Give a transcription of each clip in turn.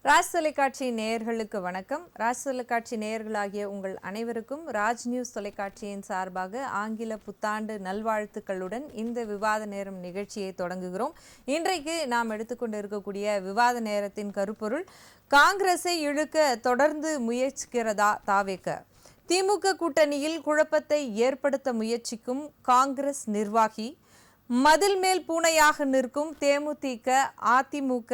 ராஜ் தொலைக்காட்சி நேயர்களுக்கு வணக்கம். ராஜ் தொலைக்காட்சி நேயர்களாகிய உங்கள் அனைவருக்கும் ராஜ் நியூஸ் தொலைக்காட்சியின் சார்பாக ஆங்கில புத்தாண்டு நல்வாழ்த்துக்களுடன் இந்த விவாத நேரம் நிகழ்ச்சியை தொடங்குகிறோம். இன்றைக்கு நாம் எடுத்துக்கொண்டு இருக்கக்கூடிய விவாத நேரத்தின் கருப்பொருள், காங்கிரஸை இழுக்க தொடர்ந்து முயற்சிக்கிறதா தாவேக? திமுக கூட்டணியில் குழப்பத்தை ஏற்படுத்த முயற்சிக்கும் காங்கிரஸ் நிர்வாகி, மதில் மேல் பூனையாக நிற்கும் தேமுதிக, அதிமுக,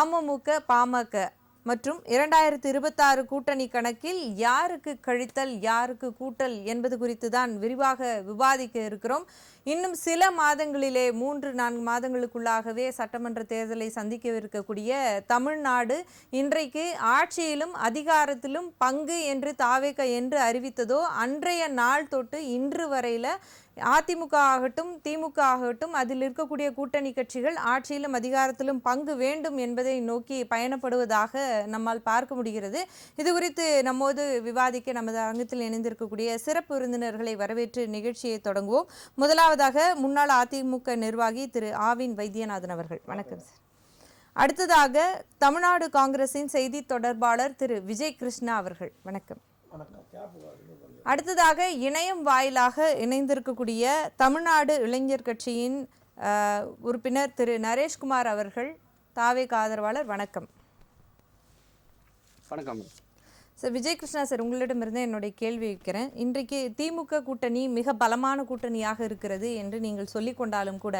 அமமுக, பாமக மற்றும் 2026 கூட்டணி கணக்கில் யாருக்கு கழித்தல் யாருக்கு கூட்டல் என்பது குறித்து தான் விரிவாக விவாதிக்க இருக்கிறோம். இன்னும் சில மாதங்களிலே 3-4 மாதங்களுக்குள்ளாகவே சட்டமன்ற தேர்தலை சந்திக்கவிருக்கக்கூடிய தமிழ்நாடு இன்றைக்கு ஆட்சியிலும் அதிகாரத்திலும் பங்கு என்று தாவேக என்று அறிவித்ததோ அன்றைய நாள் தொட்டு இன்று வரையில அதிமுக ஆகட்டும் திமுக ஆகட்டும் அதில் இருக்கக்கூடிய கூட்டணி கட்சிகள் ஆட்சியிலும் அதிகாரத்திலும் பங்கு வேண்டும் என்பதை நோக்கி பயணப்படுவதாக நம்மால் பார்க்க முடிகிறது. இது குறித்து நம்மோடு விவாதிக்க நமது அரங்கத்தில் இணைந்திருக்கக்கூடிய சிறப்பு விருந்தினர்களை வரவேற்று நிகழ்ச்சியை தொடங்குவோம். முதலாவதாக முன்னாள் அதிமுக நிர்வாகி திரு ஆவின் வைத்தியநாதன் அவர்கள், வணக்கம் சார். அடுத்ததாக தமிழ்நாடு காங்கிரசின் செய்தி தொடர்பாளர் திரு விஜய் கிருஷ்ணா அவர்கள், வணக்கம். அடுத்ததாக இணையம் வாயிலாக இணைந்திருக்கக்கூடிய தமிழ்நாடு இளைஞர் கட்சியின் உறுப்பினர் திரு நரேஷ்குமார் அவர்கள், தாவேக ஆதரவாளர், வணக்கம். வணக்கம் சார். விஜய் கிருஷ்ணா சார், உங்களிடமிருந்து என்னுடைய கேள்வி வைக்கிறேன். இன்றைக்கு திமுக கூட்டணி மிக பலமான கூட்டணியாக இருக்கிறது என்று நீங்கள் சொல்லிக் கொண்டாலும் கூட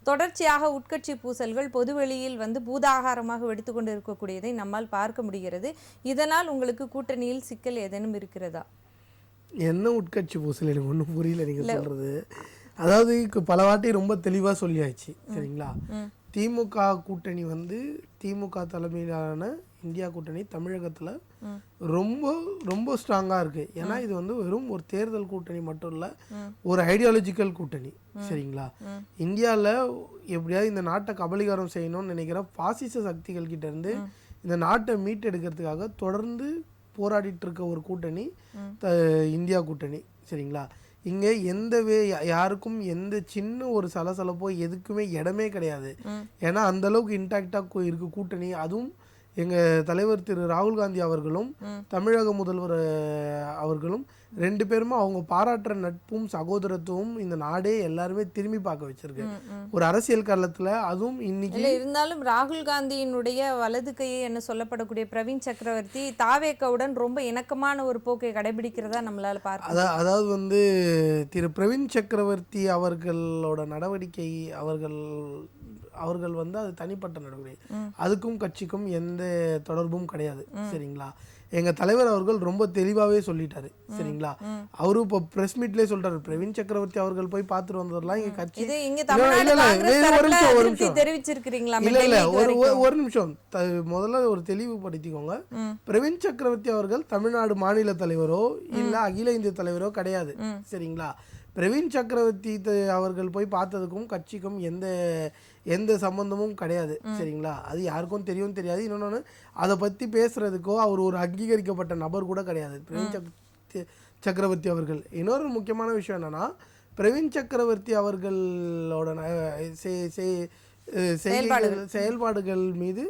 தொடர்ச்சியாக உட்கட்சி பூசல்கள் பொதுவெளியில் பூதாகாரமாக வெடித்து கொண்டு இருக்கக்கூடியதை நம்மால் பார்க்க முடிகிறது. இதனால் உங்களுக்கு கூட்டணியில் சிக்கல் ஏதேனும் இருக்கிறதா? என்ன உட்கட்சி பூசல்? எனக்கு ஒன்றும் புரியல நீங்கள் சொல்றது. அதாவது பல வாட்டி ரொம்ப தெளிவாக சொல்லியாச்சு, சரிங்களா? திமுக கூட்டணி திமுக தலைமையிலான இந்தியா கூட்டணி தமிழகத்தில் ரொம்ப ரொம்ப ஸ்ட்ராங்காக இருக்குது. ஏன்னா இது வெறும் ஒரு தேர்தல் கூட்டணி மட்டும் இல்லை, ஒரு ஐடியாலஜிக்கல் கூட்டணி, சரிங்களா? இந்தியாவில் எப்படியாவது இந்த நாட்டை கபலீகரம் செய்யணும்னு நினைக்கிற பாசிச சக்திகள் கிட்ட இருந்து இந்த நாட்டை மீட்டெடுக்கிறதுக்காக தொடர்ந்து போராடிட்டு இருக்க ஒரு கூட்டணி இந்தியா கூட்டணி, சரிங்களா? இங்கே யாருக்கும் எந்த சின்ன ஒரு சலசலப்போ எதுக்குமே இடமே கிடையாது. ஏன்னா அந்த அளவுக்கு இன்டாக்டாக இருக்கு கூட்டணி. அதுவும் எங்கள் தலைவர் திரு ராகுல் காந்தி அவர்களும் தமிழக முதல்வர் அவர்களும் ரெண்டு பேருமே அவங்க பாராட்டுற நட்பும் சகோதரத்துவம் இந்த நாடே எல்லாருமே திரும்பி பார்க்க வச்சிருக்கு ஒரு அரசியல் காலத்துல. அதுவும் இன்னைக்கு இருந்தாலும் ராகுல் காந்தியினுடைய வலது கையை என்ன சொல்லப்படக்கூடிய பிரவீன் சக்கரவர்த்தி தாவேகவுடன் ரொம்ப இணக்கமான ஒரு போக்கை கடைபிடிக்கிறதா நம்மளால பார்க்க. அதாவது திரு பிரவீன் சக்கரவர்த்தி அவர்களோட நடவடிக்கை அவர்கள் அது தனிப்பட்ட நடவடிக்கை, அதுக்கும் கட்சிக்கும் எந்த தொடர்பும் கிடையாது, சரிங்களா? எங்க தலைவர் அவர்கள் ரொம்ப தெளிவாவே சொல்லிட்டாரு, சரிங்களா? அவரும் இப்போ பிரஸ் மீட்லயே சொல்றாரு, பிரவீன் சக்கரவர்த்தி அவர்கள் போய் பார்த்துட்டு வந்ததெல்லாம் எங்க கட்சி ஒரு நிமிஷம் முதல்ல ஒரு தெளிவுபடுத்திக்கோங்க. பிரவீன் சக்கரவர்த்தி அவர்கள் தமிழ்நாடு மாநில தலைவரோ இல்ல அகில இந்திய தலைவரோ கிடையாது, சரிங்களா? பிரவீன் சக்கரவர்த்தி அவர்கள் போய் பார்த்ததுக்கும் கட்சிக்கும் எந்த சம்பந்தமும் கிடையாது, சரிங்களா? அது யாருக்கும் தெரியாது. இன்னொன்று, அதை பற்றி பேசுறதுக்கோ அவர் ஒரு அங்கீகரிக்கப்பட்ட நபர் கூட கிடையாது பிரவீன் சக்கரவர்த்தி அவர்கள். இன்னொரு முக்கியமான விஷயம் என்னன்னா, பிரவீன் சக்கரவர்த்தி அவர்களோட செயல்பாடுகள் மீது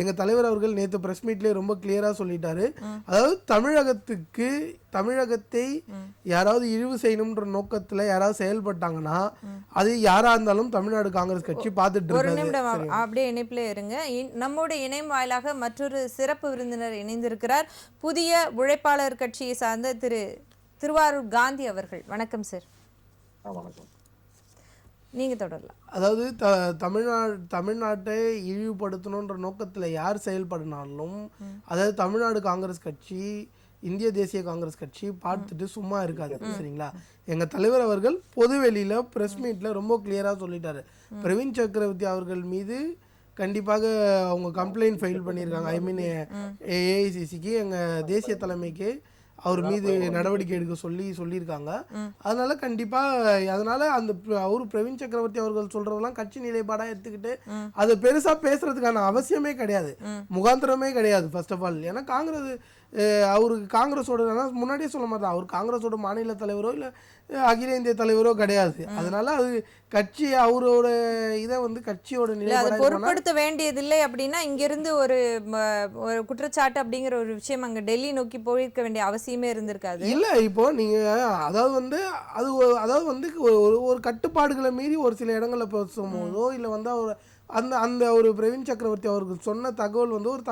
எங்கள் தலைவர் அவர்கள் நேற்று ப்ரெஸ் மீட்லேயே ரொம்ப கிளியராக சொல்லிட்டாரு. அதாவது தமிழகத்தை யாராவது இழிவு செய்யணும்ன்ற நோக்கத்தில் யாராவது செயல்பட்டாங்கன்னா அது யாரா இருந்தாலும் தமிழ்நாடு காங்கிரஸ் கட்சி பார்த்துட்டு இருக்கு. அப்படியே இணைப்பில் இருங்க. நம்மோட இணையம் வாயிலாக மற்றொரு சிறப்பு விருந்தினர் இணைந்திருக்கிறார், புதிய உழைப்பாளர் கட்சியை சார்ந்த திரு திருவாரூர் காந்தி அவர்கள், வணக்கம் சார். வணக்கம். நீங்கள் தொடரலாம். அதாவது தமிழ்நாட்டை இழிவுபடுத்தணுன்ற நோக்கத்தில் யார் செயல்படினாலும் அதாவது தமிழ்நாடு காங்கிரஸ் கட்சி, இந்திய தேசிய காங்கிரஸ் கட்சி பார்த்துட்டு சும்மா இருக்காது, சரிங்களா? எங்கள் தலைவர் அவர்கள் பொதுவெளியில் ப்ரெஸ் மீட்டில் ரொம்ப கிளியராக சொல்லிட்டாரு, பிரவீன் சக்கரவர்த்தி அவர்கள் மீது கண்டிப்பாக அவங்க கம்ப்ளைண்ட் ஃபைல் பண்ணியிருக்காங்க. ஐ மீன் ஏஐசிசிக்கு, எங்கள் தேசிய தலைமைக்கு அவர் மீது நடவடிக்கை எடுக்க சொல்லியிருக்காங்க. அதனால அவரு பிரவீன் சக்கரவர்த்தி அவர்கள் சொல்றதெல்லாம் கட்சி நிலைப்பாடா எடுத்துக்கிட்டு அதை பெருசா பேசுறதுக்கான அவசியமே கிடையாது, முகாந்திரமே கிடையாது. ஃபர்ஸ்ட் ஆஃப் ஆல், ஏன்னா அவருக்கு காங்கிரஸோட முன்னாடியே சொல்ல மாட்டேன், அவர் காங்கிரஸோட மாநில தலைவரோ இல்லை அகில இந்திய தலைவரோ கிடையாது. அதனால அது கட்சி அவரோட இதை வந்து கட்சியோட நிலைப்பாடு பொருட்படுத்த வேண்டியதில்லை அப்படின்னா இங்கிருந்து ஒரு குற்றச்சாட்டு அப்படிங்கிற ஒரு விஷயம் அங்க டெல்லி நோக்கி போயிருக்க வேண்டிய அவசியமே இருந்திருக்காது. இல்லை. இப்போ நீங்க அதாவது வந்து அதாவது வந்து ஒரு கட்டுப்பாடுகளை மீறி ஒரு சில இடங்களில் பேசும்போதோ இல்லை வந்து அவர் அந்த ஒரு பிரவீன் சக்கரவர்த்தி அவருக்கு சொன்ன தகவல் வந்து ஒரு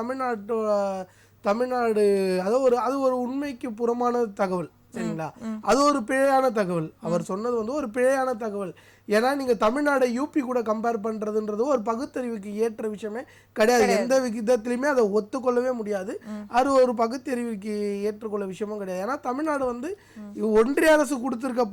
தமிழ்நாடு அது ஒரு உண்மைக்கு புறமான தகவல், சரிங்களா? அது ஒரு பிழையான தகவல். அவர் சொன்னது வந்து ஒரு பிழையான தகவல். ஏன்னா நீங்க தமிழ்நாடை யூபி கூட கம்பேர் பண்றதுன்றது ஒரு பகுத்தறிவுக்கு ஏற்ற விஷயமே கிடையாது. எந்த விதத்திலையுமே அதை ஒத்துக்கொள்ளவே முடியாது. அது ஒரு பகுத்தறிவுக்கு ஏற்றுக்கொள்ள விஷயமும் கிடையாது. ஏன்னா தமிழ்நாடு வந்து ஒன்றிய அரசு கொடுத்துருக்க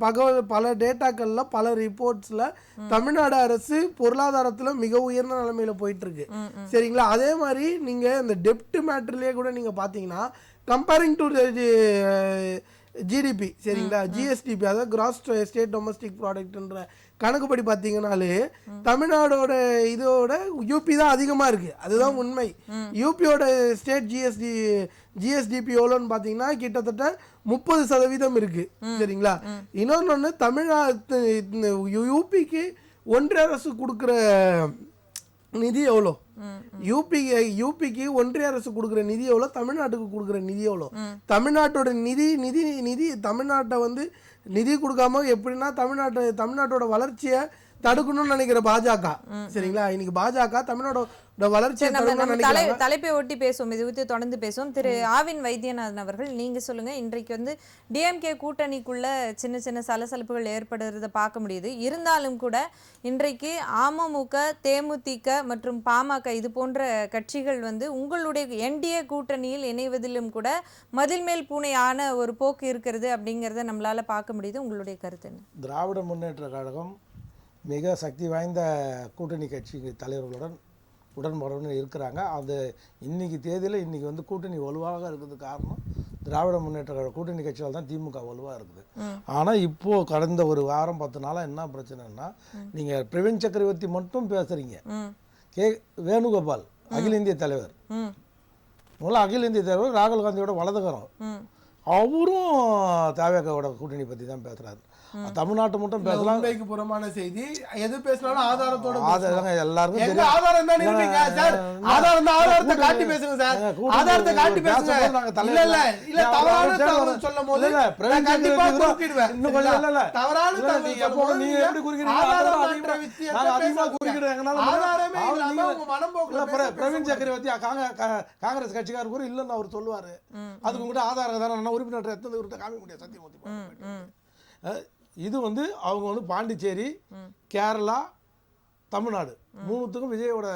பல டேட்டாக்கள்ல பல ரிப்போர்ட்ஸ்ல தமிழ்நாடு அரசு பொருளாதாரத்துல மிக உயர்ந்த நிலைமையில போயிட்டு இருக்கு, சரிங்களா? அதே மாதிரி நீங்க இந்த டெப்ட் மேட்டர்லயே கூட நீங்க பாத்தீங்கன்னா கம்பேரிங் டு ஜிடிபி, சரிங்களா, ஜிஎஸ்டிபி, அதாவது கிராஸ் ஸ்டேட் டொமஸ்டிக் ப்ராடக்ட்ன்ற கணக்குப்படி பார்த்தீங்கன்னாலே தமிழ்நாடோட இதோட யூபி தான் அதிகமாக இருக்குது. அதுதான் உண்மை. யூபியோட ஸ்டேட் ஜிஎஸ்டிபி எவ்வளோன்னு பார்த்தீங்கன்னா கிட்டத்தட்ட 30% இருக்குது, சரிங்களா? இன்னொன்று தமிழ்நாடு யூபிக்கு ஒன்றிய அரசு கொடுக்குற நிதி எவ்வளோ, யூபிக்கு ஒன்றிய அரசு கொடுக்குற நிதி எவ்வளோ, தமிழ்நாட்டுக்கு கொடுக்குற நிதி எவ்வளோ? தமிழ்நாட்டோட நிதி தமிழ்நாட்டை வந்து நிதி கொடுக்காம எப்படின்னா தமிழ்நாட்டோட வளர்ச்சியை தடுக்கணும்னு நினைக்கிற பாஜக, சரிங்களா? இன்னைக்கு பாஜக தமிழ்நாடோட வளர்ச்சியை தலைப்பை ஒட்டி பேசுவோம், இது குறித்து தொடர்ந்து பேசுவோம். திரு ஆவின் வைத்தியநாதன் அவர்கள், நீங்க சொல்லுங்க. இன்றைக்கு வந்து டிஎம்கே கூட்டணிக்குள்ள சின்ன சின்ன சலசலப்புகள் ஏற்படுறத பார்க்க முடியுது. இருந்தாலும் கூட இன்றைக்கு அமமுக, தேமுதிக மற்றும் பாமக இது போன்ற கட்சிகள் வந்து உங்களுடைய என்டிஏ கூட்டணியில் இணைவதிலும் கூட மதில் மேல் பூனையான ஒரு போக்கு இருக்கிறது அப்படிங்கிறத நம்மளால பார்க்க முடியுது. உங்களுடைய கருத்து என்ன? திராவிட முன்னேற்ற கழகம் மிக சக்தி வாய்ந்த கூட்டணி கட்சி தலைவர்களுடன் உடன்பாடுடன் இருக்கிறாங்க. அது இன்னைக்கு தேதியில் இன்னைக்கு வந்து கூட்டணி வலுவாக இருக்கிறதுக்கு காரணம் திராவிட முன்னேற்ற கழக கூட்டணி கட்சியால் தான் திமுக வலுவாக இருக்குது. ஆனால் இப்போது கடந்த ஒரு வாரம் 10 நாளாக என்ன பிரச்சனைன்னா, நீங்கள் பிரவீன் சக்கரவர்த்தி மட்டும் பேசுகிறீங்க. வேணுகோபால் அகில இந்திய தலைவர், முதல்ல அகில இந்திய தலைவர் ராகுல் காந்தியோட வலதுகரம், அவரும் தாவேகாவோட கூட்டணி பற்றி தான் பேசுகிறாரு. தமிழ்நாட்டை மட்டும் பேசலாம், புறமான செய்தி எது பேசினாலும் ஆதாரத்தோட எல்லாருக்கும் தெரியும். ஆதாரம் தான் நிரூபிங்க சார், ஆதாரம் தான், ஆதாரத்தை காட்டி பேசுங்க சார், ஆதாரத்தை காட்டி பேசுங்க. இல்ல இல்ல இல்ல தவறான தகவல் சொல்லும்போது நான் கண்டிப்பா குறுக்கிடுவேன். இன்னும் கொஞ்சம் இல்ல இல்ல தவறான தகவல் சொல்லும்போது நீங்க எப்படி குறுக்கிடுவீங்க? ஆதாரம் மாற்ற விஷயம் நான் அதிகமா குறுக்கிடுறேன். ஆதாரமே இல்லாம உங்க மனம்போக்குல பிரவீன் சக்கரவர்த்தி காங்கிரஸ் கட்சிக்காரர் கூட இல்லன்னு அவர் சொல்லுவாரு. அதுக்கு உங்ககிட்ட ஆதாரம் தானே உறுப்பினர் எத்தனை உறுப்பினர் காமிக்க முடியாது சத்தியமூர்த்தி. இது வந்து அவங்க வந்து பாண்டிச்சேரி, கேரளா, தமிழ்நாடு மூணுத்துக்கும் விஜயோட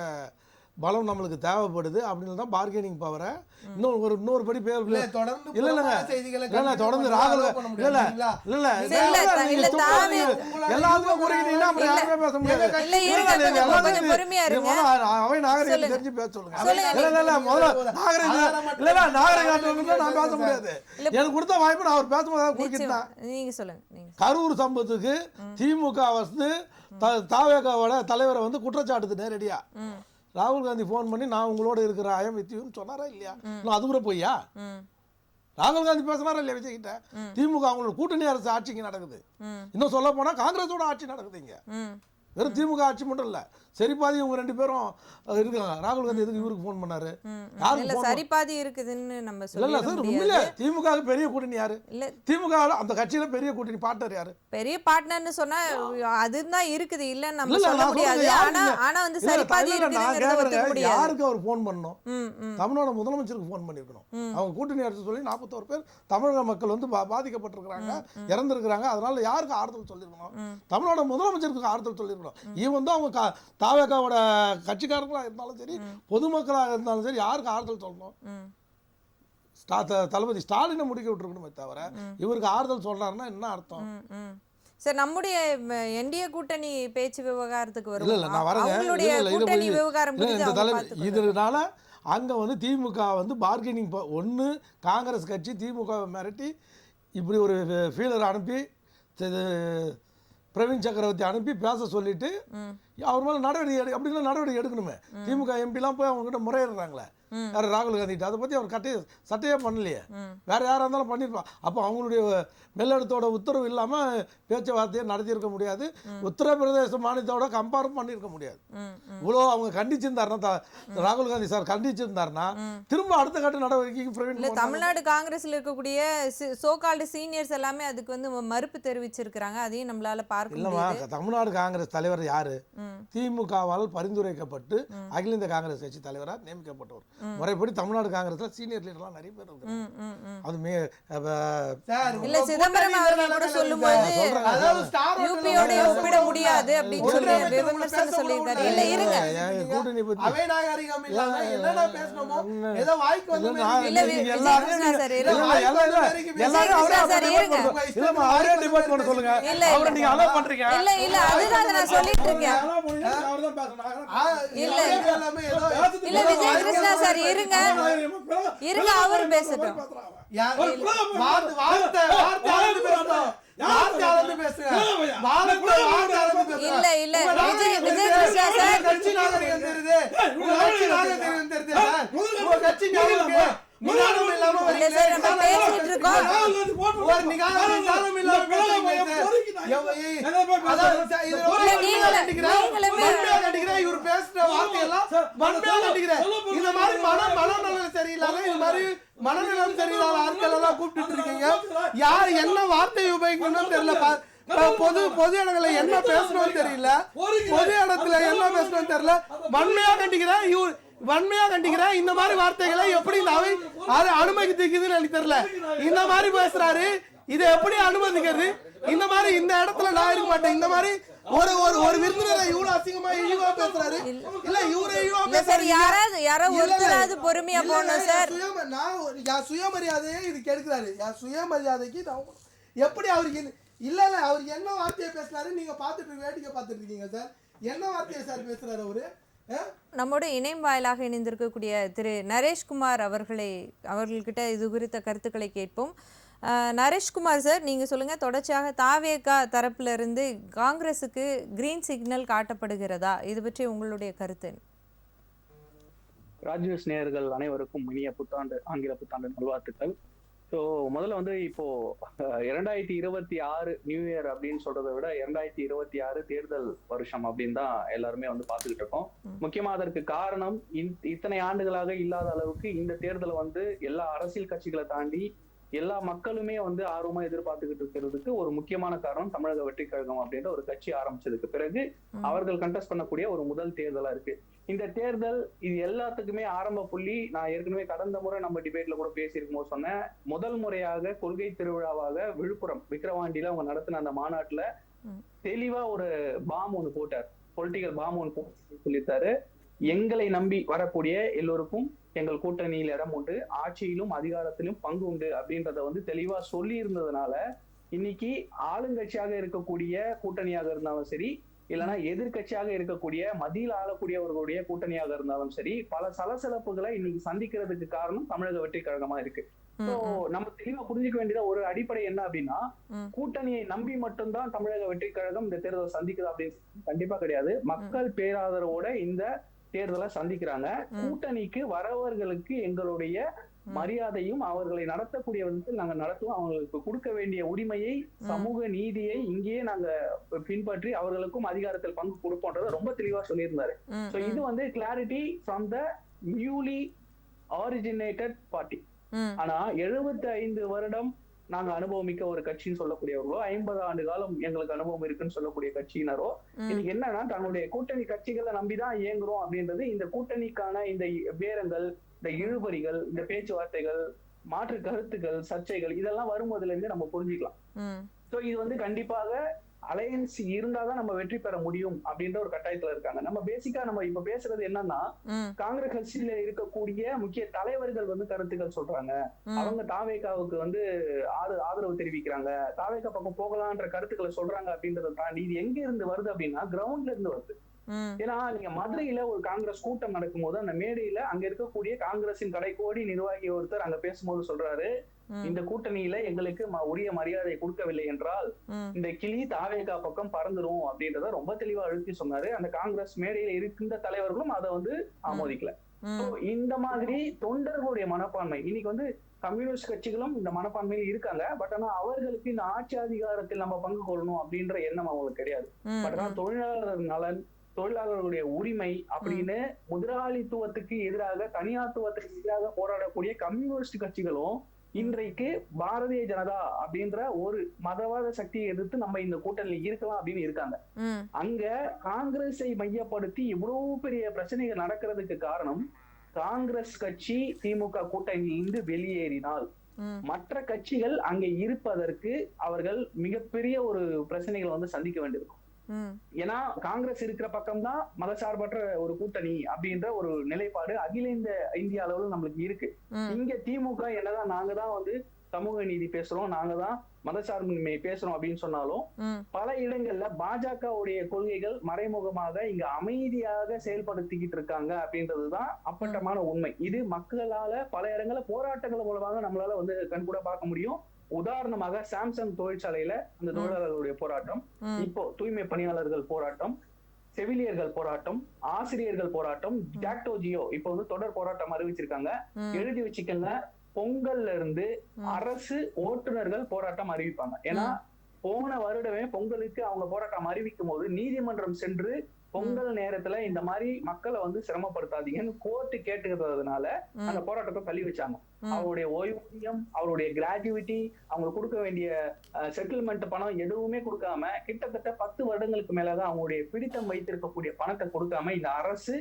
பலம் நம்மளுக்கு தேவைப்படுது அப்படின்னு தான் பார்கெனிங் பவரை இன்னொரு படி பேர் தொடர்ந்து தொடர்ந்து ராகுல் எல்லாத்துக்கும் பேச முடியாது. அவை நாகரிகத்தை தெரிஞ்சு பேச சொல்லுங்க. முதல்ல நாகரிகம் நான் பேச முடியாது. எனக்கு கொடுத்த வாய்ப்பு நான் அவர் பேசும்போது குறுக்கிட்டேன். கரூர் சம்பவத்துக்கு திமுக வந்து தாவேகாவோட தலைவரை வந்து குற்றச்சாட்டுது நேரடியா. ராகுல் காந்தி போன் பண்ணி நான் உங்களோட இருக்கிற ஐஎம் வித் யூன்னு சொன்னாரா இல்லையா? அது கூட போய்யா? ராகுல் காந்தி பேசினாரா இல்லையா விஜய் கிட்ட? திமுக அவங்களோட கூட்டணி அரசு ஆட்சிக்கு நடக்குது. இன்னும் சொல்ல போனா காங்கிரஸோட ஆட்சி நடக்குது இங்க. வெறும் திமுக ஆட்சி மட்டும் இல்ல, சரிபாதி இவங்க 2 பேரும் இருக்காங்க. ராகுல் காந்தி எதுக்கு இவருக்கு போன் பண்ணாரு? சரிபாதி இருக்குதுன்னு நம்ம இல்ல சார், உண்மையிலே திமுக பெரிய கூட்டணி யாரு? திமுக அந்த கட்சியில பெரிய கூட்டணி பார்ட்னர் யாரு? பெரிய பார்ட்னர்னு சொன்னா அதுதான் இருக்குது, இல்ல நம்ம சொல்ல முடியாது. ஆனா வந்து சரிபாதி இருக்குதுங்கிறத ஒத்துக்க முடியாது. யாருக்கு அவர் போன் பண்ணணும்? தமிழ்நாடு முதலமைச்சருக்கு போன் பண்ணிருக்கணும். அவங்க கூட்டணி அரசு சொல்லி 41 பேர் தமிழக மக்கள் வந்து பாதிக்கப்பட்டிருக்கிறாங்க, இறந்திருக்கிறாங்க. அதனால யாருக்கு ஆறுதல் சொல்லிருக்கணும்? தமிழ்நாடு முதலமைச்சருக்கு ஆறுதல் சொல்லிருக்கணும். இவன் வந்து அவங்க தாவேகாவோட கட்சிக்காரர்களாக இருந்தாலும் சரி, பொதுமக்களாக இருந்தாலும் சரி, யாருக்கு ஆறுதல் சொல்லணும்? தளபதி ஸ்டாலினை முடிக்க விட்டுருக்கணுமே தவிர இவருக்கு ஆறுதல் சொல்றாருன்னா என்ன அர்த்தம்? சார், நம்முடைய என்டிஏ கூட்டணி பேச்சு விவகாரத்துக்கு வரும். இல்ல நான் வரேன். இதனால அங்க வந்து திமுக வந்து பார்கெனிங் ஒன்று காங்கிரஸ் கட்சி திமுக மிரட்டி இப்படி ஒரு ஃபீலர் அனுப்பி பிரவீன் சக்கரவர்த்தி அனுப்பி பேச சொல்லிட்டு அவர் மேலே நடவடிக்கை அப்படின்னா நடவடிக்கை எடுக்கணுமே. திமுக எம்பிலாம் போய் அவங்ககிட்ட முறையிடுறாங்களே, யார் ராகுல் காந்தி கிட்ட. அதை பற்றி அவர் சட்டையே பண்ணலையே. வேற யாராக இருந்தாலும் பண்ணியிருப்பான். அப்போ அவங்களுடைய மேலிடத்தோட உத்தரவு இல்லாமல் பேச்சுவார்த்தையை நடத்தியிருக்க முடியாது. உத்தரப்பிரதேச மாநிலத்தோட கம்பேரும் பண்ணியிருக்க முடியாது. இவ்வளோ அவங்க கண்டிச்சிருந்தாருன்னா, ராகுல் காந்தி சார் கண்டிச்சிருந்தாருன்னா திரும்ப அடுத்த கட்ட நடவடிக்கைக்கு பிரவீன் தமிழ்நாடு காங்கிரஸ்ல இருக்கக்கூடிய சோகால்டு சீனியர்ஸ் எல்லாமே அதுக்கு வந்து மறுப்பு தெரிவிச்சிருக்கிறாங்க. அதையும் நம்மளால பார்க்க இல்லைம்மா. முடியுது. தமிழ்நாடு காங்கிரஸ் தலைவர் யாரு? திமுகவால் பரிந்துரைக்கப்பட்டு அகில இந்திய காங்கிரஸ் கட்சி தலைவராக நியமிக்கப்பட்டவர். முறைப்படி தமிழ்நாடு காங்கிரஸ்ல சீனியர் லீடர்லாம் நிறைய பேர் இருக்காங்க. அது இல்ல சிதம்பரம் அவர்கள் கூட சொல்லும்போது யூபியோட ஒப்பிட முடியாது அப்படின்னு சொல்லி விமர்சனம் சொல்லியிருக்காரு. இல்ல இருங்க, கூட்டணி பத்தி அவைநாகரிகம் இல்லாம என்னடா பேசணுமோ ஏதோ வாய்க்கு வந்து இல்ல விஜயகிருஷ்ணா சார் அவரே டிபேட் பண்ண சொல்லுங்க. அவரை நீங்க அலோ பண்றீங்க. இல்ல இல்ல அதுதான் நான் சொல்லிட்டு இருக்கேன். இல்ல இல்ல விஜயகிருஷ்ணா சார் இருங்க இருங்க, அவர் பேசட்டும். இல்ல இல்ல விஜயகிருஷ்ணா சார் மனநலம் சரியில்லாத ஆட்கள் எல்லாம் கூப்பிட்டு இருக்கீங்க. யார் என்ன வார்த்தையை உபயோகிக்கணும்னு தெரியல. பொது இடங்களை என்ன பேசணும்னு தெரியல. பொது இடத்துல என்ன பேசணும்னு தெரியல. வன்மையா கண்டிக்கிறேன். இந்த மாதிரி வார்த்தைகளை எப்படி இந்த அவை அனுமதிக்குதுன்னு எனக்கு தெரியல. இந்த மாதிரி பேசுறாரு, இதை எப்படி அனுமதிக்கிறது? இந்த மாதிரி இந்த இடத்துல நான் இருக்க மாட்டேன். இந்த மாதிரி ஒரு விருந்தினரை இவ்வளவு அசிங்கமா இழிவா பேசுறாரு. இல்ல இவரே இழிவா பேசுறாரு. யாராவது ஒருத்தராவது பொறுமையா போகணும் சார். நான் சுயமரியாதையை இது கெடுக்கிறாரு. சுயமரியாதைக்கு எப்படி அவருக்கு இல்ல இல்ல அவர் என்ன வார்த்தையை பேசுறாரு நீங்க பாத்துட்டு வேடிக்கை பார்த்துட்டு இருக்கீங்க சார். என்ன வார்த்தையை சார் பேசுறாரு அவரு? நம்மோட இணையம் வாயிலாக இணைந்திருக்கக்கூடிய திரு நரேஷ்குமார் அவர்கள்கிட்ட இது குறித்த கருத்துக்களை கேட்போம். நரேஷ்குமார் சார், நீங்க சொல்லுங்க, தொடர்ச்சியாக தாவேகா தரப்புல இருந்து காங்கிரஸுக்கு கிரீன் சிக்னல் காட்டப்படுகிறதா? இது பற்றி உங்களுடைய கருத்து? ராஜ்நியூஸ் நேயர்கள் அனைவருக்கும் இனிய ஆங்கில புத்தாண்டு நல்வாழ்த்துக்கள். ஸோ முதல்ல வந்து இப்போ 2026 நியூ இயர் அப்படின்னு சொல்றதை விட 2026 தேர்தல் வருஷம் அப்படின்னு தான் எல்லாருமே வந்து பார்த்துக்கிட்டு இருக்கோம். முக்கியமா அதற்கு காரணம் இத்தனை ஆண்டுகளாக இல்லாத அளவுக்கு இந்த தேர்தலை வந்து எல்லா அரசியல் கட்சிகளை தாண்டி எல்லா மக்களுமே வந்து ஆர்வமா எதிர்பார்த்துக்கிட்டு இருக்கிறதுக்கு ஒரு முக்கியமான காரணம் தமிழக வெற்றிக் கழகம் அப்படின்ற ஒரு கட்சி ஆரம்பிச்சதுக்கு பிறகு அவர்கள் கண்டெஸ்ட் பண்ணக்கூடிய ஒரு முதல் தேர்தலா இருக்கு இந்த தேர்தல். இது எல்லாத்துக்குமே ஆரம்ப புள்ளி. நான் ஏற்கனவே கடந்த முறை நம்ம டிபேட்ல கூட பேசியிருக்கும் போது சொன்னேன், முதல் முறையாக கொள்கை திருவிழாவாக விழுப்புரம் விக்கிரவாண்டியில அவங்க நடத்தின அந்த மாநாட்டுல தெளிவா ஒரு பாம் ஒண்ணு போட்டார், பொலிட்டிக்கல் பாம் ஒண்ணு போட்டு சொல்லிட்டாரு. எங்களை நம்பி வரக்கூடிய எல்லோருக்கும் எங்கள் கூட்டணியில் இடம் உண்டு, ஆட்சியிலும் அதிகாரத்திலும் பங்கு உண்டு அப்படின்றத வந்து தெளிவா சொல்லி இருந்ததுனால இன்னைக்கு ஆளுங்கட்சியாக இருக்கக்கூடிய கூட்டணியாக இருந்தாலும் சரி, இல்லைன்னா எதிர்கட்சியாக இருக்கக்கூடிய மத்தியில் ஆளக்கூடியவர்களுடைய கூட்டணியாக இருந்தாலும் சரி, பல சலசலப்புகளை இன்னைக்கு சந்திக்கிறதுக்கு காரணம் தமிழக வெற்றி கழகமா இருக்கு. ஸோ நம்ம தெளிவா புரிஞ்சுக்க வேண்டியத ஒரு அடிப்படை என்ன அப்படின்னா, கூட்டணியை நம்பி மட்டும்தான் தமிழக வெற்றி கழகம் இந்த தேர்தலை சந்திக்குது அப்படின்னு கண்டிப்பா கிடையாது. மக்கள் பேராதரவோட இந்த தேர்தலை சந்திக்கிறாங்க. கூட்டணிக்கு வரவர்களுக்கு எங்களுடைய மரியாதையும் அவர்களை நடத்தக்கூடிய விதத்தில் நாங்க நடத்துவோம். அவங்களுக்கு கொடுக்க வேண்டிய உரிமையை, சமூக நீதியை இங்கேயே நாங்க பின்பற்றி அவர்களுக்கும் அதிகாரத்தில் பங்கு கொடுப்போன்றத ரொம்ப தெளிவா சொல்லியிருந்தாரு. சோ இது வந்து clarity from the newly originated party. ஆனா 75 வருடம் நாங்க அனுபவமிக்க ஒரு கட்சின்னு சொல்லக்கூடியவர்களோ, 50 ஆண்டு காலம் எங்களுக்கு அனுபவம் இருக்குன்னு சொல்லக்கூடிய கட்சியினரோ இன்னைக்கு என்னன்னா தன்னுடைய கூட்டணி கட்சிகளை நம்பிதான் இயங்குறோம் அப்படின்றது, இந்த கூட்டணிக்கான இந்த பேரங்கள், இந்த இழுபறிகள், இந்த பேச்சுவார்த்தைகள், மாற்று கருத்துக்கள், சர்ச்சைகள் இதெல்லாம் வரும்போதுல இருந்து நம்ம புரிஞ்சுக்கலாம். சோ இது வந்து கண்டிப்பாக அலையன்ஸ் இருந்தாதான் நம்ம வெற்றி பெற முடியும் அப்படின்ற ஒரு கட்டாயத்துல இருக்காங்க. நம்ம பேசிக்கா நம்ம இப்ப பேசுறது என்னன்னா, காங்கிரஸ் கட்சியில இருக்கக்கூடிய முக்கிய தலைவர்கள் வந்து கருத்துக்கள் சொல்றாங்க, அவங்க தாவேகாவுக்கு வந்து ஆதரவு தெரிவிக்கிறாங்க, தாவேகா பக்கம் போகலான்ற கருத்துக்களை சொல்றாங்க அப்படின்றத தாண்டி இது எங்க இருந்து வருது அப்படின்னா கிரவுண்ட்ல இருந்து வருது. ஏன்னா நீங்க மதுரையில ஒரு காங்கிரஸ் கூட்டம் நடக்கும் போது அந்த மேடையில அங்க இருக்கக்கூடிய காங்கிரசின் கடைக்கோடி நிர்வாகி ஒருத்தர் அங்க பேசும்போது சொல்றாரு, இந்த கூட்டணியில எங்களுக்கு உரிய மரியாதை கொடுக்கவில்லை என்றால் இந்த கிளி தாவேகா பக்கம் பறந்துரும் அப்படின்றத ரொம்ப தெளிவா அழுத்தி சொன்னாரு. அந்த காங்கிரஸ் மேடையில இருக்கின்ற தலைவர்களும் அதை வந்து ஆமோதிக்கல. So, இந்த மாதிரி தொண்டர்களுடைய மனப்பான்மை இன்னைக்கு வந்து கம்யூனிஸ்ட் கட்சிகளும் இந்த மனப்பான்மையில் இருக்காங்க. பட் ஆனா அவர்களுக்கு இந்த ஆட்சி அதிகாரத்தில் நம்ம பங்கு கொள்ளணும் அப்படின்ற எண்ணம் அவங்களுக்கு கிடையாது. பட் ஆனா தொழிலாளர் நலன், தொழிலாளர்களுடைய உரிமை அப்படின்னு முதலாளித்துவத்துக்கு எதிராக, தனியார்த்துவத்துக்கு எதிராக போராடக்கூடிய கம்யூனிஸ்ட் கட்சிகளும் இன்றைக்கு பாரதிய ஜனதா அப்படின்ற ஒரு மதவாத சக்தியை எதிர்த்து நம்ம இந்த கூட்டணியில் இருக்கலாம் அப்படின்னு இருக்காங்க. அங்க காங்கிரஸை மையப்படுத்தி இவ்வளவு பெரிய பிரச்சனைகள் நடக்கிறதுக்கு காரணம், காங்கிரஸ் கட்சி திமுக கூட்டணியிலிருந்து வெளியேறினால் மற்ற கட்சிகள் அங்க இருப்பதற்கு அவர்கள் மிகப்பெரிய ஒரு பிரச்சனைகளை வந்து சந்திக்க வேண்டியிருக்கும். ஏன்னா காங்கிரஸ் இருக்கிற பக்கம்தான் மதசார்பற்ற ஒரு கூட்டணி அப்படின்ற ஒரு நிலைப்பாடு அகில இந்திய அளவுல நம்மளுக்கு இருக்கு. இங்க திமுக என்னதான் நாங்க தான் வந்து சமூக நீதி பேசுறோம், நாங்க தான் மதசார்பின்மை பேசுறோம் அப்படின்னு சொன்னாலும் பல இடங்கள்ல பாஜகவுடைய கொள்கைகள் மறைமுகமாக இங்க அமைதியாக செயல்படுத்திக்கிட்டு இருக்காங்க அப்படின்றதுதான் அப்பட்டமான உண்மை. இது மக்களால பல இடங்கள்ல போராட்டங்கள் மூலமாக நம்மளால வந்து கண்கூட பார்க்க முடியும். உதாரணமாக சாம்சங் தொழிற்சாலையில அந்த தொழிலாளர்களுடைய போராட்டம், இப்போ தூய்மை பணியாளர்கள் போராட்டம், செவிலியர்கள் போராட்டம், ஆசிரியர்கள் போராட்டம், ஜாக்டோ ஜியோ இப்ப வந்து தொடர் போராட்டம் அறிவிச்சிருக்காங்க. எழுதி வச்சுக்கங்க, பொங்கல்ல இருந்து அரசு ஓட்டுநர்கள் போராட்டம் அறிவிப்பாங்க. ஏன்னா போன வருடமே பொங்கலுக்கு அவங்க போராட்டம் அறிவிக்கும் போது நீதிமன்றம் சென்று பொங்கல் நேரத்துல இந்த மாதிரி மக்களை வந்து சிரமப்படுத்தாதீங்கன்னு கோர்ட்டு கேட்டுக்கிறதுனால அந்த போராட்டத்தை தள்ளி வச்சாங்க. அவருடைய ஓய்வூதியம், அவருடைய கிராஜுவிட்டி, அவங்க கொடுக்க வேண்டிய செட்டில்மெண்ட் பணம் எதுவுமே கொடுக்காம கிட்டத்தட்ட 10 வருடங்களுக்கு மேலதான் அவங்களுடைய பிடித்தம் வைத்திருக்கக்கூடிய பணத்தை கொடுக்காம இந்த அரசு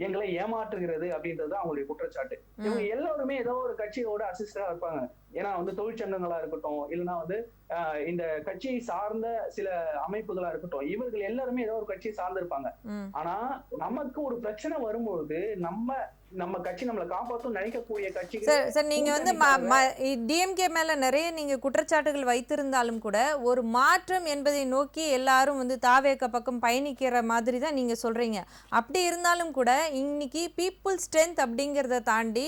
எங்களை ஏமாற்றுகிறது அப்படின்றது அவங்களுடைய குற்றச்சாட்டு. இவங்க எல்லாருமே ஏதோ ஒரு கட்சியோட அசிஸ்டரா இருப்பாங்க. ஏன்னா வந்து தொழிற்சங்கங்களா இருக்கட்டும், இல்லைன்னா வந்து இந்த கட்சியை சார்ந்த சில அமைப்புகளா இருக்கட்டும், இவர்கள் எல்லாருமே ஏதோ ஒரு கட்சியை சார்ந்து இருப்பாங்க. ஆனா நமக்கு ஒரு பிரச்சனை வரும்போது நம்ம கட்சி நம்மளை காப்பாற்றும் நினைக்கக்கூடிய கட்சிகள் சார், நீங்க வந்து டிஎம்கே மேல நிறைய நீங்க குற்றச்சாட்டுகள் வைத்திருந்தாலும் கூட ஒரு மாற்றம் என்பதை நோக்கி எல்லாரும் வந்து தாவேக பக்கம் பயணிக்கிற மாதிரி தான் நீங்க சொல்றீங்க. அப்படி இருந்தாலும் கூட இன்னைக்கு பீப்புள் ஸ்ட்ரென்த் அப்படிங்கிறத தாண்டி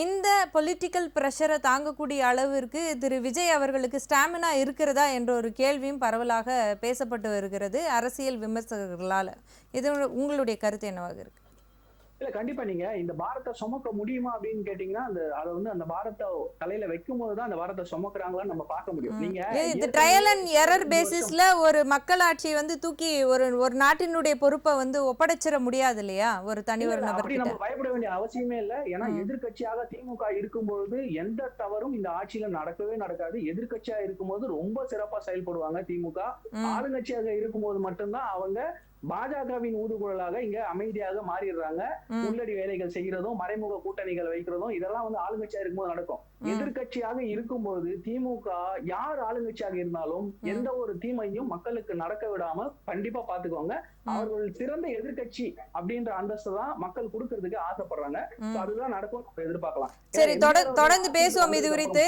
இந்த பொலிட்டிக்கல் ப்ரெஷரை தாங்கக்கூடிய அளவிற்கு திரு விஜய் அவர்களுக்கு ஸ்டாமினா இருக்கிறதா என்ற ஒரு கேள்வியும் பரவலாக பேசப்பட்டு வருகிறது அரசியல் விமர்சகர்களால். இது உங்களுடைய கருத்து என்னவாக இருக்கு? இல்ல கண்டிப்பா நீங்க இந்த பாரத்தை சுமக்க முடியுமா அப்படின்னு கேட்டீங்கன்னா அதை வந்து அந்த பாரத்தை தலையில வைக்கும் போதுதான் அந்த பாரத்தை சுமக்குறாங்களான்னு நம்ம பார்க்க முடியும். நீங்க ட்ரையல் அண்ட் எரர் பேசிஸ்ல ஒரு மக்களாட்சி வந்து தூக்கி ஒரு நாட்டினுடைய பொறுப்பை வந்து ஒப்படைச்சிட முடியாது இல்லையா ஒரு தனி ஒரு நபர். நம்ம பயப்பட வேண்டிய அவசியமே இல்லை. ஏன்னா எதிர்கட்சியாக திமுக இருக்கும்போது எந்த தவறும் இந்த ஆட்சியில நடக்கவே நடக்காது. எதிர்கட்சியா இருக்கும்போது ரொம்ப சிறப்பா செயல்படுவாங்க திமுக. ஆளுங்கட்சியாக இருக்கும்போது மட்டும்தான் அவங்க பாஜகவின் ஊதுகுழலாக இங்க அமைதியாக மாறிடுறாங்க. உள்ளடி வேலைகள் செய்யறதும், மறைமுக கூட்டணிகள் வைக்கிறதும் இதெல்லாம் வந்து ஆளுங்கட்சியா இருக்கும்போது நடக்கும். எதிர்கட்சியாக இருக்கும்போது திமுக யார் ஆளுங்கட்சியாக இருந்தாலும் எந்த ஒரு தீமையும் மக்களுக்கு நடக்க விடாமல் கண்டிப்பா பாத்துக்குவாங்க. அவர்கள் சிறந்த எதிர்கட்சி அப்படின்ற அந்தஸ்து தான் மக்கள் கொடுக்கறதுக்கு ஆசைப்படுறாங்க. அதுதான் நடக்கும், எதிர்பார்க்கலாம். சரி, தொடர்ந்து பேசுவோம் இது குறித்து.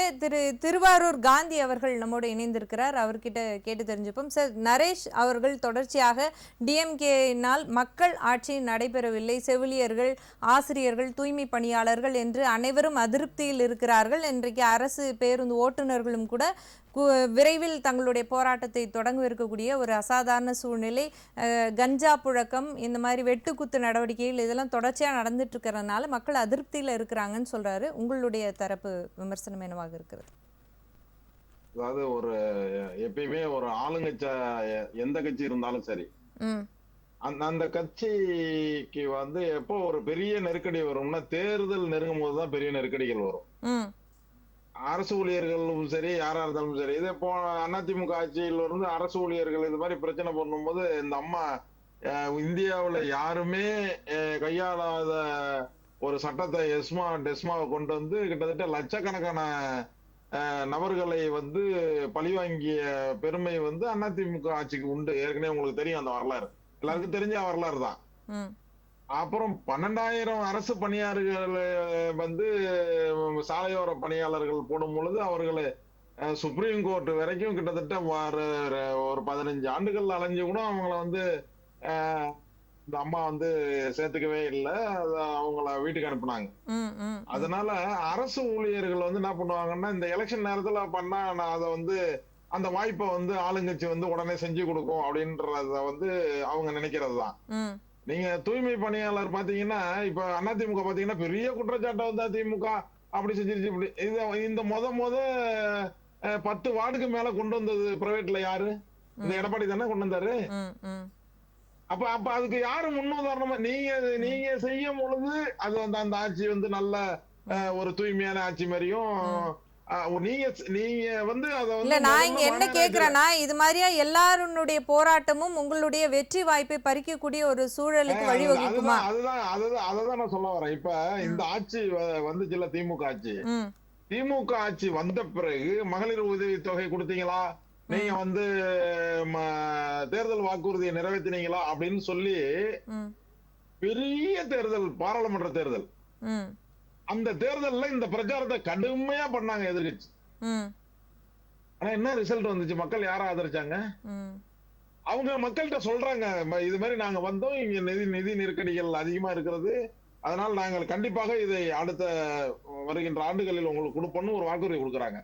திருவாரூர் காந்தி அவர்கள் நம்மோடு இணைந்திருக்கிறார், அவர்கிட்ட கேட்டு தெரிஞ்சுப்போம். சார், நரேஷ் அவர்கள் தொடர்ச்சியாக டிஎம்கேயினால் மக்கள் ஆட்சி நடைபெறவில்லை, செவிலியர்கள், ஆசிரியர்கள், தூய்மை பணியாளர்கள் என்று அனைவரும் அதிருப்தியில் இருக்கிறார்கள். இன்றைக்கு அரசு பேருந்து ஓட்டுநர்களும் கூட விரைவில் தங்களுடைய போராட்டத்தை தொடங்கவிருக்கக்கூடிய ஒரு அசாதாரண சூழ்நிலை, கஞ்சா புழக்கம், இந்த மாதிரி வெட்டுக்குத்து நடவடிக்கைகள் இதெல்லாம் தொடர்ச்சியாக நடந்துட்டு இருக்கிறதுனால மக்கள் அதிருப்தியில் இருக்கிறாங்கன்னு சொல்றாரு. உங்களுடைய தரப்பு விமர்சனம் என்னவாக இருக்கிறது? அதாவது எப்பயுமே ஒரு ஆளுங்கட்சி எந்த கட்சி இருந்தாலும் சரி, அந்த கட்சிக்கு வந்து எப்போ ஒரு பெரிய நெருக்கடி வரும்னா தேர்தல் நெருங்கும் போதுதான் பெரிய நெருக்கடிகள் வரும். அரசு ஊழியர்களும் சரி, யாரா இருந்தாலும் சரி. இதே இப்போ அதிமுக ஆட்சியில் இருந்து அரசு ஊழியர்கள் இது மாதிரி பிரச்சனை பண்ணும்போது இந்த அம்மா இந்தியாவுல யாருமே கையாளாத ஒரு சட்டத்தை டெஸ்மாவை கொண்டு வந்து கிட்டத்தட்ட லட்சக்கணக்கான நபர்களை வந்து பழிவாங்கிய பெருமை வந்து அதிமுக ஆட்சிக்கு உண்டு. ஏற்கனவே உங்களுக்கு தெரியும் அந்த வரலாறு, எல்லாருக்கும் தெரிஞ்ச வரலாறு தான். அப்புறம் 12,000 அரசு பணியாளர்கள் வந்து சாலையோர பணியாளர்கள் போடும் பொழுது அவர்களை சுப்ரீம் கோர்ட் வரைக்கும் கிட்டத்தட்ட ஒரு 15 ஆண்டுகள் அலைஞ்சு கூட அவங்கள வந்து இந்த அம்மா வந்து சேர்த்துக்கவே இல்லை, அவங்கள வீட்டுக்கு அனுப்புனாங்க. அதனால அரசு ஊழியர்கள் வந்து என்ன பண்ணுவாங்கன்னா இந்த எலெக்ஷன் நேரத்துல பண்ணா அதை வந்து அந்த வாய்ப்பை வந்து ஆளுங்கட்சி வந்து உடனே செஞ்சு கொடுக்கும் அப்படின்றத வந்து அவங்க நினைக்கிறது தான். நீங்க தூய்மை பணியாளர் பாத்தீங்கன்னா இப்ப அதிமுக பாத்தீங்கன்னா பெரிய குற்றச்சாட்டை வந்து அதிமுக அப்படி செஞ்சிருச்சு இப்படி இந்த முத 10 வார்டுக்கு மேல கொண்டு வந்தது பிரைவேட்ல யாரு? இந்த எடப்பாடி தானே கொண்டு வந்தாரு. அப்ப அப்ப அதுக்கு யாரு முன்னுதாரணமா? நீங்க செய்யும் பொழுது அது வந்து அந்த ஆட்சி வந்து நல்ல ஒரு தூய்மையான ஆட்சி மாதிரியும் நீங்க வந்து அத இல்ல வந்து நான் இங்க என்ன கேக்குறேன்னா, இது மாதிரியா எல்லாருடைய போராட்டமும் உங்களுடைய வெற்றி வாய்ப்பை பறிக்கக்கூடிய ஒரு சூழலுக்கு வழிவகுக்குமா? அதுதான் நான் சொல்ல வரேன். இப்ப இந்த ஆட்சி வந்துச்சுல திமுக ஆட்சி, திமுக ஆட்சி வந்த பிறகு மகளிர் உதவி தொகை கொடுத்தீங்களா, நீங்க வந்து தேர்தல் வாக்குறுதியை நிறைவேற்றினீங்களா அப்படின்னு சொல்லி பெரிய தேர்தல், பாராளுமன்ற தேர்தல், அந்த தேர்தல்ல இந்த பிரச்சாரத்தை கடுமையா பண்ணாங்க எதிர்கட்சி. ஆனா என்ன ரிசல்ட் வந்துச்சு? மக்கள் யார ஆதரிச்சாங்க? அவங்க மக்கள்கிட்ட சொல்றாங்க, இது மாதிரி நாங்க வந்தோம், இங்க நிதி நெருக்கடிகள் அதிகமா இருக்கிறது, அதனால் நாங்கள் கண்டிப்பாக இதை அடுத்த வருகின்ற ஆண்டுகளில் உங்களுக்கு கொடுப்போம்னு ஒரு வாக்குறுதி கொடுக்கறாங்க.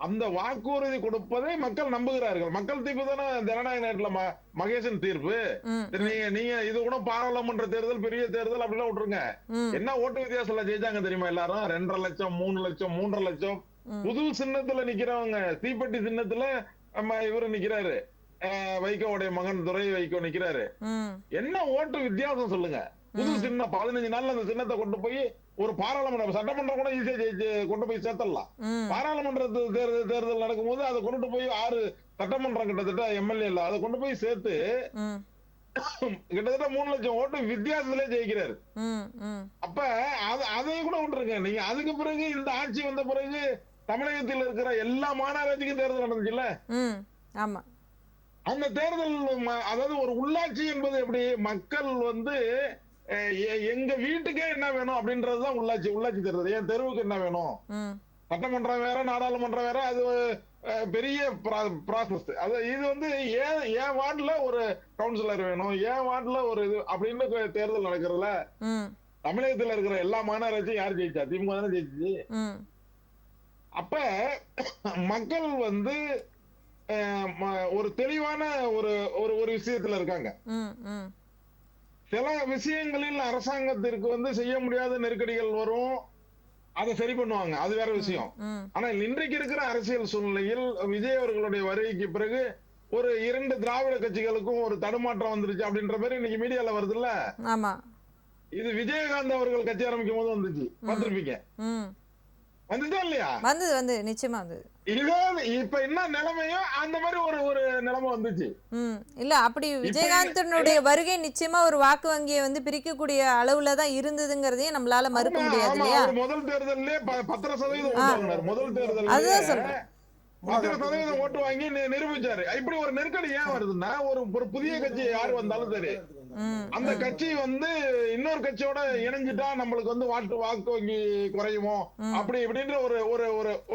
அந்த வாக்குறுதி கொடுப்பதை மக்கள் நம்புகிறார்கள். மக்கள் தீர்ப்பு தானே ஜனநாயக நாட்டுல மகேசன் தீர்ப்பு. நீங்க இது கூட பாராளுமன்ற தேர்தல், பெரிய தேர்தல் அப்படிலாம் விட்டுருங்க. என்ன ஓட்டு வித்தியாசத்துல ஜெயிச்சாங்க தெரியுமா? எல்லாரும் 2.5 லட்சம், 3 லட்சம், 3.5 லட்சம். புது சின்னத்துல நிக்கிறவங்க, தீப்பெட்டி சின்னத்துல இவரு நிக்கிறாரு, வைகோவுடைய மகன் துரை வைகோ நிக்கிறாரு. என்ன ஓட்டு வித்தியாசம் சொல்லுங்க? புது சின்னம் 15 நாள்ல அந்த சின்னத்தை கொண்டு போய் ஒரு பாராளுமன்ற, சட்டமன்றம் கூட ஈஸியா கொண்டு போய் சேர்த்தலாம். பாராளுமன்ற தேர்தல் நடக்கும் போது அதை கொண்டு போய் 6 சட்டமன்றம் கிட்டத்தட்ட எம்எல்ஏ இல்ல, அதை கொண்டு போய் சேர்த்து கிட்டத்தட்ட 3 லட்சம் ஓட்டு வித்தியாசத்திலே ஜெயிக்கிறாரு. அப்ப அதையும் கூட விட்டுருங்க. நீங்க அதுக்கு பிறகு இந்த ஆட்சி வந்த பிறகு தமிழகத்தில் இருக்கிற எல்லா மாநகராட்சிக்கும் தேர்தல் நடந்துச்சுல்ல? ஆமா. அந்த தேர்தல், அதாவது ஒரு உள்ளாட்சி என்பது எப்படி, மக்கள் வந்து எங்க வீட்டுக்கே என்ன வேணும் அப்படின்றதுதான் உள்ளாட்சி தேர்தல். என் தெருவுக்கு என்ன வேணும், சட்டமன்றம் வேற, நாடாளுமன்றம் வேற, அது பெரிய ப்ராசஸ். அது இது வந்து என் வார்டுல ஒரு கவுன்சிலர் வேணும், என் வார்டுல ஒரு இது அப்படின்னு தேர்தல் நடக்கிறதுல தமிழகத்துல இருக்கிற எல்லா மாநகராட்சியும் யார் ஜெயிச்சா? திமுக தானே ஜெயிச்சு. அப்ப மக்கள் வந்து ஒரு தெளிவான ஒரு விஷயத்துல இருக்காங்க. சில விஷயங்களில் அரசாங்கத்திற்கு வந்து செய்ய முடியாத நெருக்கடிகள் வரும், அதை சரி பண்ணுவாங்க, அது வேற விஷயம். ஆனா இன்றைக்கு இருக்கிற அரசியல் சூழ்நிலையில் விஜய் அவர்களுடைய வருகைக்கு பிறகு ஒரு 2 திராவிட கட்சிகளுக்கும் ஒரு தடுமாற்றம் வந்துருச்சு அப்படின்ற மாதிரி இன்னைக்கு மீடியால வருது இல்ல? இது விஜயகாந்த் அவர்கள் கட்சி ஆரம்பிக்கும் போது வந்துச்சு, பார்த்திருப்பீங்க. வந்துட்டா இல்லையா? வந்து நிச்சயமா வந்து இப்ப என்ன நிலைமையோ அந்த மாதிரி ஒரு நிலைமை வந்துச்சு. இல்ல அப்படி விஜயகாந்தனுடைய வருகை நிச்சயமா ஒரு வாக்கு வங்கியை வந்து பிரிக்கக்கூடிய அளவுல தான் இருந்ததுங்கிறதையும் நம்மளால மறுக்க முடியாது இல்லையா? முதல் தேர்தலே 10% முதல் தேர்தல் அதுதான் சொல்றேன். 10% ஓட்டு வாங்கி நிரூபிச்சாரு. இப்படி ஒரு நெருக்கடி ஏன் வருதுன்னா, ஒரு புதிய கட்சி யார் வந்தாலும் சரி, அந்த கட்சி வந்து இன்னொரு கட்சியோட இணைஞ்சிட்டா நம்மளுக்கு வந்து வாக்கு வங்கி குறையுமோ அப்படி இப்படின்ற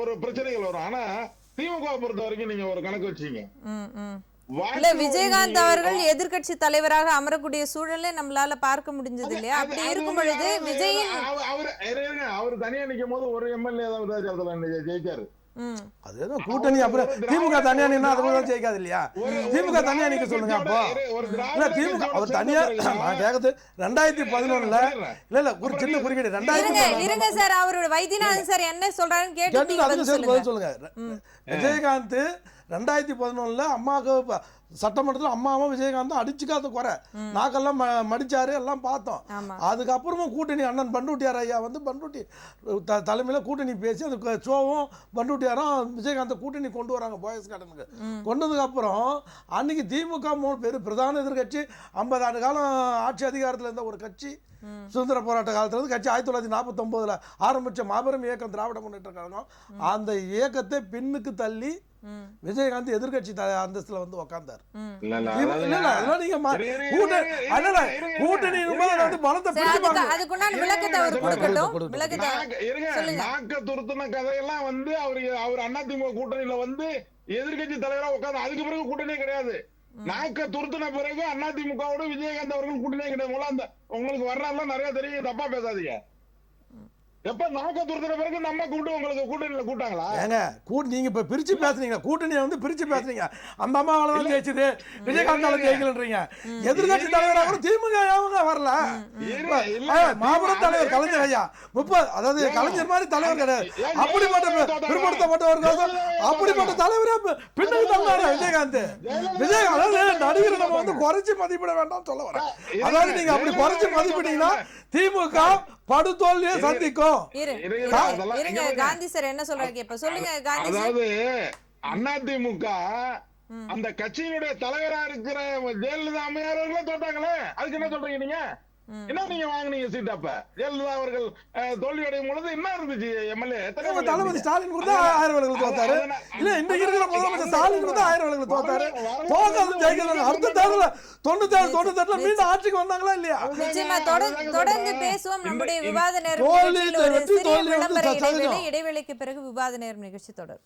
ஒரு பிரச்சனைகள் வரும். ஆனா திமுக பொறுத்த வரைக்கும் நீங்க ஒரு கணக்கு வச்சீங்க, இல்ல விஜயகாந்த் அவர்கள் எதிர்கட்சி தலைவராக அமரக்கூடிய சூழலை நம்மளால பார்க்க முடிஞ்சது இல்லையா? அப்படி இருக்கும் பொழுது விஜயின் அவர் தனியா நிக்கும் போது ஒரு எம்எல்ஏ தான் ஜெயிச்சாரு. அதுதான் கூட்டணி. அப்புறம் திமுக தனியா நின்னா அது கூட ஜெயிக்காது இல்லையா? திமுக தனியா நிக்க சொல்லுங்க. அப்போ இல்ல திமுக அவர் தனியா, நான் கேக்குது 2011ல இல்ல ஒரு சின்ன குறுக்கீடு 2000 இருங்க சார், அவரோட வைத்தியநாதன் சார் என்ன சொல்றாருன்னு கேட்டு சொல்லுங்க. விஜயகாந்த் 2011ல அம்மாவுக்கு சட்டமன்றத்தில் அம்மாவும் விஜயகாந்தும் அடிச்சுக்காத குறை, நாக்கெல்லாம் மடிச்சாரு, எல்லாம் பார்த்தோம். அதுக்கப்புறமும் கூட்டணி அண்ணன் பண்டூட்டியார் ஐயா வந்து பண்டூட்டி தலைமையில் கூட்டணி பேசி அந்த ஷோவும் பண்டூட்டியாரும் விஜயகாந்தை கூட்டணி கொண்டு வராங்க போயஸ் கார்டனுக்கு. கொண்டதுக்கு அப்புறம் அன்னைக்கு திமுக பிரதான எதிர்கட்சி, 50 ஆண்டு காலம் ஆட்சி அதிகாரத்தில் இருந்த ஒரு கட்சி, சுதந்திர போராட்ட காலத்துல இருந்து கட்சி 1949ல ஆரம்பிச்ச மாபெரும் இயக்கம் திராவிட முன்னேற்ற கழகம், அந்த இயக்கத்தை பின்னுக்கு தள்ளி விஜயகாந்த் எதிர்கட்சி அந்தஸ்துல வந்து உட்கார்ந்தார். கதையெல்லாம் வந்து அவர் அதிமுக கூட்டணியில வந்து எதிர்கட்சி தலைவரா உட்கார்ந்து அதுக்கு பிறகு கூட்டணியே கிடையாது. நாக்க துருத்தின பிறகு அதிமுகவோட விஜயகாந்த் அவர்கள் கூட்டணியே கிடையாது. உங்களுக்கு வர்றாருலாம் நிறைய தெரியும், தப்பா பேசாதீங்க. எப்ப நமக்கு துரத்துற பிறகு நம்ம கூட்டு உங்களுக்கு கூட்டணியில கூட்டாங்களா? ஏங்க நீங்க இப்ப பிரிச்சு பேசுறீங்க, கூட்டணியை வந்து பிரிச்சு பேசுறீங்க. அந்த அம்மாவால தான் ஜெயிச்சது, விஜயகாந்தால ஜெயிக்கலன்றீங்க. எதிர்கட்சி தலைவரா கூட திமுக அவங்க வரல. மாபெரும் தலைவர் கலைஞர் ஐயா 30, அதாவது கலைஞர் மாதிரி தலைவர் கிடையாது. அப்படிப்பட்ட பிற்படுத்தப்பட்டவர்கள் அப்படிப்பட்ட தலைவரே பின்னாடி தள்ளாரு விஜயகாந்த். அதாவது நடிகர் நம்ம வந்து குறைச்சு மதிப்பிட வேண்டாம் சொல்ல வரேன். அதாவது நீங்க அப்படி குறைச்சு மதிப்பிட்டீங்கன்னா திமுக படுதோல்வியை சந்திக்கும். இருங்க காந்தி சார் என்ன சொல்றாங்க இப்ப சொல்லுங்க காந்தி சார். அதாவது அதிமுக அந்த கட்சியினுடைய தலைவரா இருக்கிற ஜெயலலிதா அம்மையார் அவர்களும் தோட்டாங்களே, அதுக்கு என்ன சொல்றீங்க நீங்க? என்ன நீங்க வாங்குனீங்க சீட்? அப்ப ஜெயலலிதா அவர்கள் தோல்வி அடையும் பொழுது என்ன இருந்துச்சு? எம்எல்ஏ தளபதி ஸ்டாலின் கூட 1000 விலங்குகள் தோத்தாரு. இல்ல இன்னைக்கு இருக்கிற முதலமைச்சர் ஸ்டாலின் கூட 1000 விலங்குகள் தோத்தாரு. தோக்காது ஜெயிக்கிறாங்க. அடுத்த தேர்தல 97 மீண்டும் ஆட்சிக்கு வந்தாங்களா இல்லையா? நிச்சயமா தொடர்ந்து பேசுவோம். நம்முடைய விவாத நேரம் நிகழ்ச்சியில் ஒரு சிறிய விளம்பர இடைவேளைக்கு பிறகு விவாத நேரம் நிகழ்ச்சி தொடரும்.